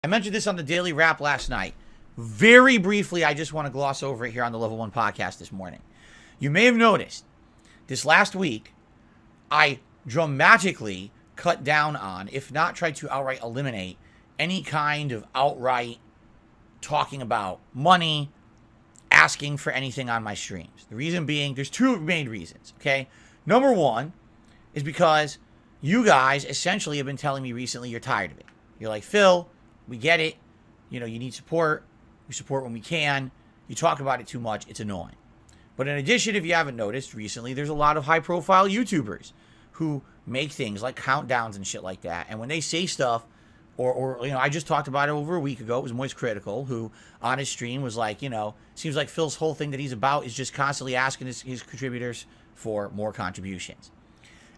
I mentioned this on the Daily Wrap last night. Very briefly, I just want to gloss over it here on the Level 1 podcast this morning. You may have noticed this last week, I dramatically cut down on, if not tried to outright eliminate, any kind of outright talking about money, asking for anything on my streams. The reason being, there's two main reasons, okay? Number one is because you guys essentially have been telling me recently you're tired of it. You're like, Phil, we get it. You know, you need support. We support when we can. You talk about it too much. It's annoying. But in addition, if you haven't noticed recently, there's a lot of high-profile YouTubers who make things like countdowns and shit like that. And when they say stuff, or you know, I just talked about it over a week ago. It was Moist Critical, who on his stream was like, you know, seems like Phil's whole thing that he's about is just constantly asking his contributors for more contributions.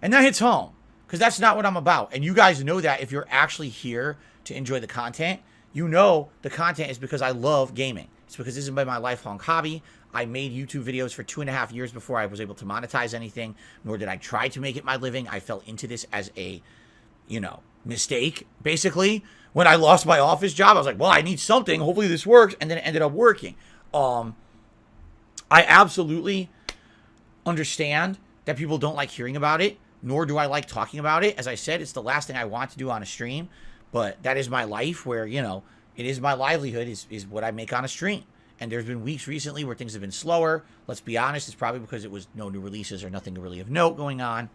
And that hits home, because that's not what I'm about. And you guys know that if you're actually here to enjoy the content. You know the content is because I love gaming. It's because this has been my lifelong hobby. I made YouTube videos for 2.5 years before I was able to monetize anything, nor did I try to make it my living. I fell into this as a, you know, mistake, basically. When I lost my office job, I was like, well, I need something. Hopefully this works. And then it ended up working. I absolutely understand that people don't like hearing about it, nor do I like talking about it. As I said, it's the last thing I want to do on a stream. But that is my life where, you know, it is my livelihood is what I make on a stream. And there's been weeks recently where things have been slower. Let's be honest, it's probably because it was no new releases or nothing really of note going on.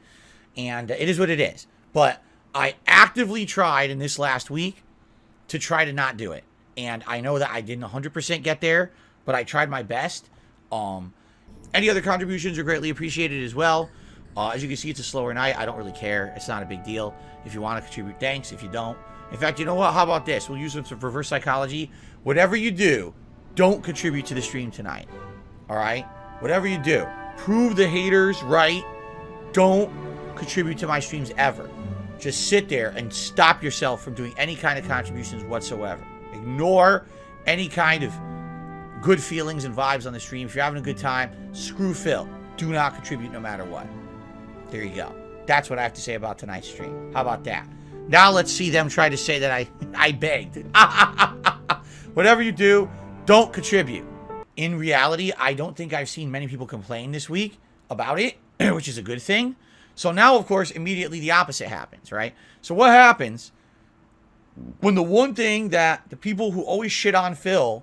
And it is what it is. But I actively tried in this last week to try to not do it. And I know that I didn't 100% get there, but I tried my best. Any other contributions are greatly appreciated as well. As you can see, it's a slower night. I don't really care. It's not a big deal. If you want to contribute, thanks. If you don't, in fact, you know what? How about this? We'll use some reverse psychology. Whatever you do, don't contribute to the stream tonight. All right? Whatever you do, prove the haters right. Don't contribute to my streams ever. Just sit there and stop yourself from doing any kind of contributions whatsoever. Ignore any kind of good feelings and vibes on the stream. If you're having a good time, screw Phil. Do not contribute no matter what. There you go. That's what I have to say about tonight's stream. How about that? Now let's see them try to say that I begged. Whatever you do, don't contribute. In reality, I don't think I've seen many people complain this week about it, which is a good thing. So now, of course, immediately the opposite happens, right? So what happens when the one thing that the people who always shit on Phil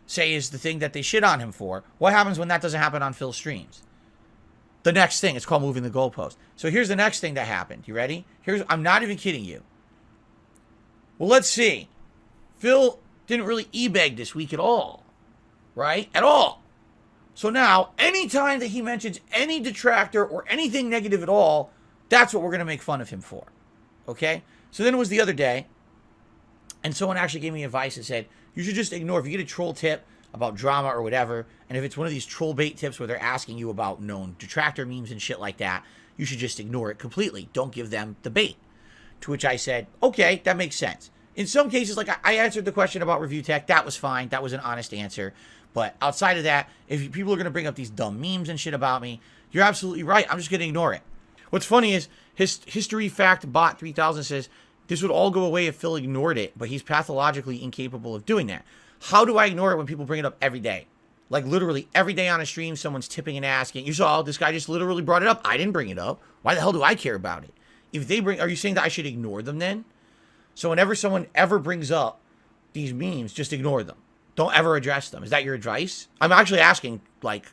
say is the thing that they shit on him for, what happens when that doesn't happen on Phil's streams? The next thing, it's called moving the goalpost. So here's the next thing that happened. You ready? I'm not even kidding you. Well, let's see. Phil didn't really e-beg this week at all. Right? At all. So now, anytime that he mentions any detractor or anything negative at all, that's what we're going to make fun of him for. Okay? So then it was the other day, and someone actually gave me advice and said, you should just ignore, if you get a troll tip about drama or whatever, and if it's one of these troll bait tips where they're asking you about known detractor memes and shit like that, you should just ignore it completely. Don't give them the bait. To which I said, okay, that makes sense. In some cases, like I answered the question about review tech, that was fine. That was an honest answer. But outside of that, if people are going to bring up these dumb memes and shit about me, you're absolutely right. I'm just going to ignore it. What's funny is History Fact Bot 3000 says this would all go away if Phil ignored it, but he's pathologically incapable of doing that. How do I ignore it when people bring it up every day? Like literally every day on a stream, someone's tipping and asking. You saw this guy just literally brought it up. I didn't bring it up. Why the hell do I care about it? If they bring, are you saying that I should ignore them then? So whenever someone ever brings up these memes, just ignore them. Don't ever address them. Is that your advice? I'm actually asking, like,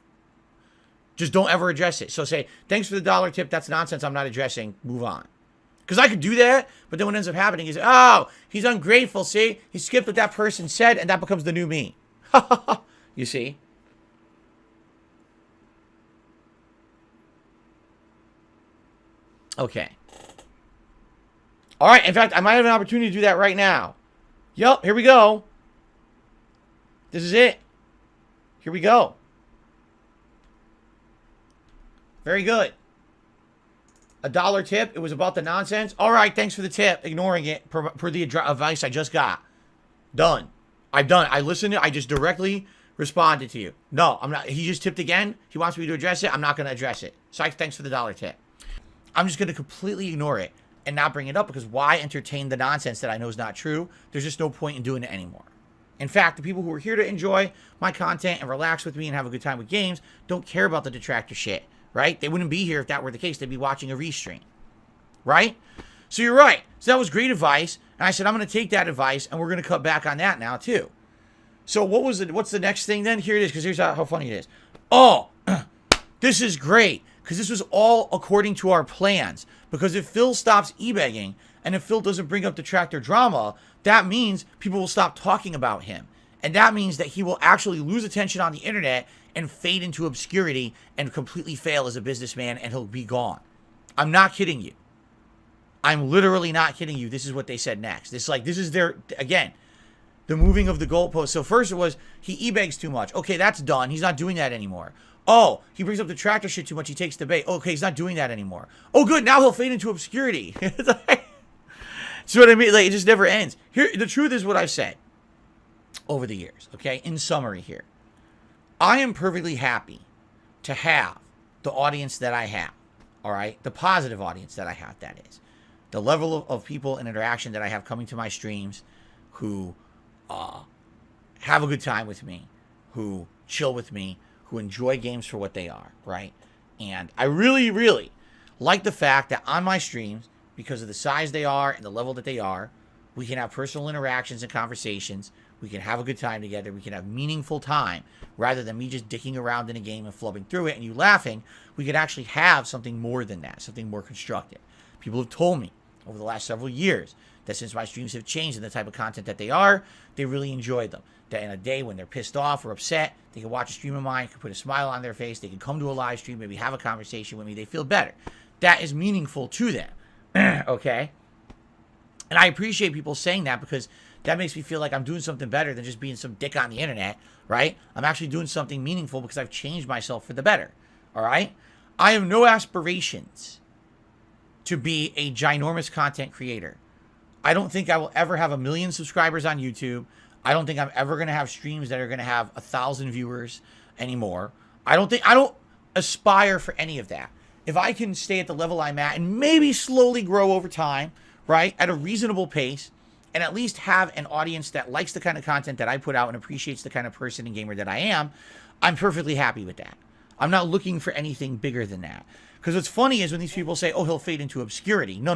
just don't ever address it. So say, thanks for the $1 tip. That's nonsense. I'm not addressing. Move on. Because I could do that, but then what ends up happening is, oh, he's ungrateful, see? He skipped what that person said, and that becomes the new me. You see? Okay. All right, in fact, I might have an opportunity to do that right now. Yup, here we go. This is it. Here we go. Very good. $1 tip. It was about the nonsense. All right, thanks for the tip. Ignoring it per the advice I just got. Done. I'm done. I listened to it. I just directly responded to you. No, I'm not. He just tipped again. He wants me to address it. I'm not going to address it. So thanks for the $1 tip. I'm just going to completely ignore it. and not bring it up, because why entertain the nonsense that I know is not true? There's just no point in doing it anymore. In fact, the people who are here to enjoy my content and relax with me and have a good time with games don't care about the detractor shit, right? They wouldn't be here if that were the case. They'd be watching a restream, right? So you're right. So that was great advice. And I said, I'm going to take that advice, and we're going to cut back on that now, too. So what's the next thing then? Here it is, because here's how funny it is. Oh, this is great, because this was all according to our plans. Because if Phil stops e-begging, and if Phil doesn't bring up detractor drama, that means people will stop talking about him. And that means that he will actually lose attention on the internet and fade into obscurity and completely fail as a businessman, and he'll be gone. I'm not kidding you. I'm literally not kidding you. This is what they said next. This is their, again, the moving of the goalpost. So first it was, he e-begs too much. Okay, that's done. He's not doing that anymore. Oh, he brings up the tractor shit too much. He takes the bait. Okay, he's not doing that anymore. Oh, good. Now he'll fade into obscurity. See what I mean? Like, it just never ends. Here, the truth is what I've said over the years. Okay, in summary here, I am perfectly happy to have the audience that I have. All right, the positive audience that I have. That is the level of people and interaction that I have coming to my streams, who have a good time with me, who chill with me, who enjoy games for what they are, right? And I really, really like the fact that on my streams, because of the size they are and the level that they are, we can have personal interactions and conversations. We can have a good time together. We can have meaningful time rather than me just dicking around in a game and flubbing through it and you laughing. We could actually have something more than that, something more constructive. People have told me over the last several years that since my streams have changed in the type of content that they are, they really enjoyed them. That in a day when they're pissed off or upset, they can watch a stream of mine, can put a smile on their face, they can come to a live stream, maybe have a conversation with me, they feel better. That is meaningful to them. Okay? And I appreciate people saying that, because that makes me feel like I'm doing something better than just being some dick on the internet, right? I'm actually doing something meaningful because I've changed myself for the better, all right? I have no aspirations to be a ginormous content creator. I don't think I will ever have 1 million subscribers on YouTube. I don't think I'm ever going to have streams that are going to have 1,000 viewers anymore. I don't aspire for any of that. If I can stay at the level I'm at and maybe slowly grow over time, right, at a reasonable pace, and at least have an audience that likes the kind of content that I put out and appreciates the kind of person and gamer that I am, I'm perfectly happy with that. I'm not looking for anything bigger than that. Because what's funny is when these people say, oh, he'll fade into obscurity. No.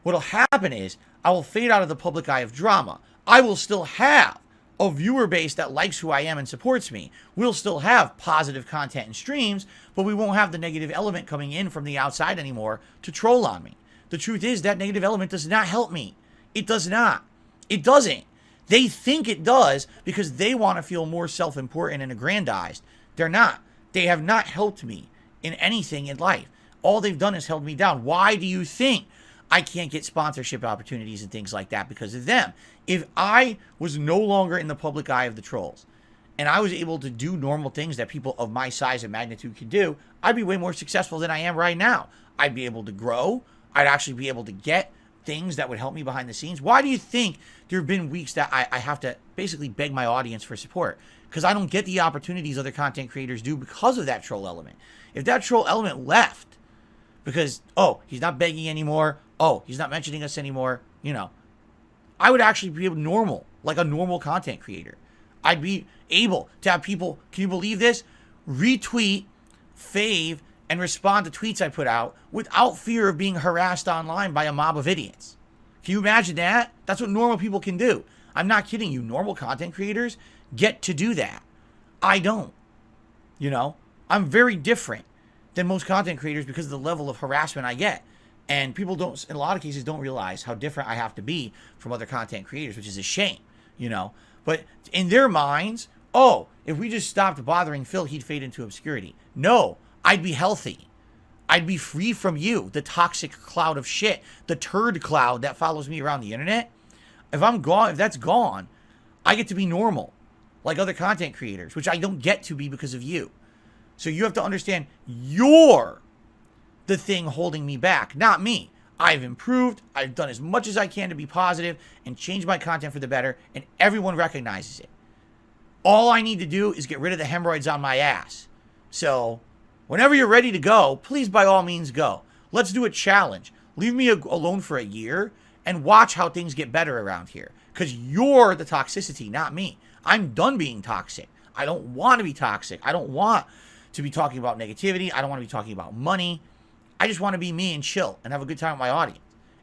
What'll happen is I will fade out of the public eye of drama. I will still have a viewer base that likes who I am and supports me. We'll still have positive content and streams, but we won't have the negative element coming in from the outside anymore to troll on me. The truth is that negative element does not help me. It does not. It doesn't. They think it does because they want to feel more self-important and aggrandized. They're not. They have not helped me in anything in life. All they've done is held me down. Why do you think I can't get sponsorship opportunities and things like that? Because of them. If I was no longer in the public eye of the trolls and I was able to do normal things that people of my size and magnitude can do, I'd be way more successful than I am right now. I'd be able to grow. I'd actually be able to get things that would help me behind the scenes. Why do you think there have been weeks that I have to basically beg my audience for support? Because I don't get the opportunities other content creators do because of that troll element. If that troll element left because, oh, he's not begging anymore, oh, he's not mentioning us anymore, you know, I would actually be normal, like a normal content creator. I'd be able to have people, can you believe this? Retweet, fave, and respond to tweets I put out without fear of being harassed online by a mob of idiots. Can you imagine that? That's what normal people can do. I'm not kidding you. Normal content creators get to do that. I don't. You know, I'm very different than most content creators because of the level of harassment I get. And people don't, in a lot of cases, don't realize how different I have to be from other content creators, which is a shame, you know. But in their minds, oh, if we just stopped bothering Phil, he'd fade into obscurity. No, I'd be healthy. I'd be free from you, the toxic cloud of shit, the turd cloud that follows me around the internet. If I'm gone, if that's gone, I get to be normal, like other content creators, which I don't get to be because of you. So you have to understand you're the thing holding me back, not me. I've improved. I've done as much as I can to be positive and change my content for the better, and everyone recognizes it. All I need to do is get rid of the hemorrhoids on my ass. So whenever you're ready to go, please by all means go. Let's do a challenge. Leave me alone for a year and watch how things get better around here. Because you're the toxicity, not me. I'm done being toxic. I don't want to be toxic. I don't want to be talking about negativity. I don't want to be talking about money. I just want to be me and chill and have a good time with my audience.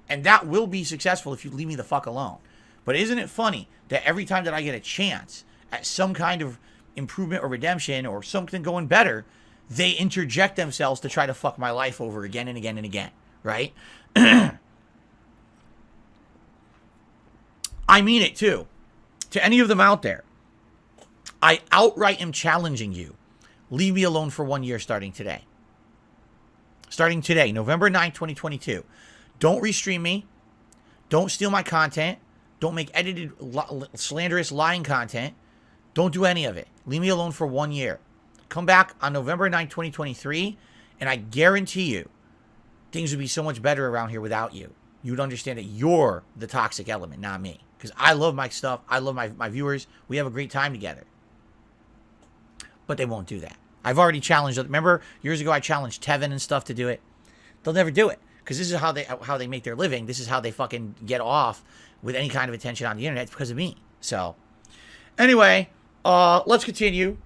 And that will be successful if you leave me the fuck alone. But isn't it funny that every time that I get a chance at some kind of improvement or redemption or something going better, they interject themselves to try to fuck my life over again and again and again, right? I mean it too. To any of them out there, I outright am challenging you. Leave me alone for 1 year starting today. Starting today, November 9th, 2022. Don't restream me. Don't steal my content. Don't make edited, slanderous, lying content. Don't do any of it. Leave me alone for 1 year. Come back on November 9th, 2023, and I guarantee you things would be so much better around here without you. You would understand that you're the toxic element, not me. Because I love my stuff. I love my viewers. We have a great time together. But they won't do that. I've already challenged. Remember, years ago I challenged Tevin and stuff to do it. They'll never do it. Because this is how they make their living. This is how they fucking get off with any kind of attention on the internet. It's because of me. So, anyway, let's continue.